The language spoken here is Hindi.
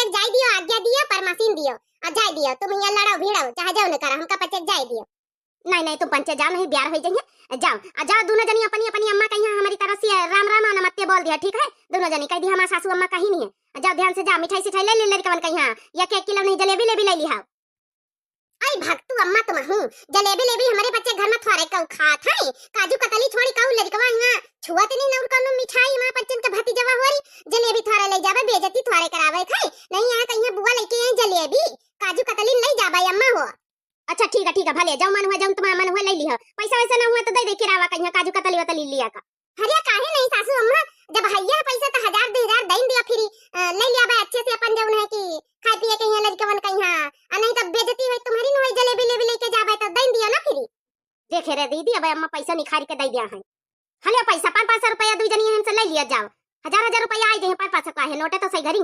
पचक जाय दियो, आज्ञा दियो, परमासीन दियो आ जाय दियो। तुम यहाँ लड़ाओ भिड़ाओ चाहे जाओ न करा, हमका पचक जाय दियो। नहीं नहीं तुम पंचे जाओ, नहीं ब्याह हो जाइए। जाओ आ जाओ दोनों जनी अपनी अपनी अम्मा का यहाँ हमारी तरफ से राम राम नमस्ते बोल दिया, ठीक है? दोनों जनी कह दी हमारा सासू अम्मा कहीं नहीं है। जाओ ध्यान से जाओ, मिठाई सिठाई ले लड़कवन का यहाँ, या 1 किलो नहीं जलेबी ले भी ले लिया। आई भक्तू अम्मा तुम हूं, जलेबी लेबी हमारे बच्चे घर में थोड़े कऊ खात है, काजू कतली छोड़ी कऊ लड़कवा यहाँ छुआत नहीं नउर कोनो मिठाई मां बच्चन के भतीजवा होरी, जलेबी थोड़े ले जावे बेइज्जती थोड़े करावे खाई नहीं। यहाँ कहीं बुआ लेके आई जलेबी काजू कतली ले जावे अम्मा हो। अच्छा ठीक है भले जाओ, मन हुआ जाऊं तुम्हारा मन हुआ ले लिया, पैसा वैसा ना हुआ तो दे दे किरावा कहीं काजू कतली वतली लिया का। हरिया काहे नहीं सासू अम्मा, जब हैया पैसा तो 1000 2000 देन दिया फिर ले लिया बे अच्छे से अपन जौन है कि खाए पिए के यहाँ लड़कवन का यहाँ आ नहीं तो बेइज्जती होई तुम्हारी न होई, जलेबी लेबी लेके जावे तो देन दिया ना फिर। देखे रे दीदी अब अम्मा पैसा निखार के दे दिया है। हले पैसा 500 रुपया दू जनी हमसे ले लिया जाओ, 1000 रुपया आई दे 500 का है नोटे तो सही घरी है।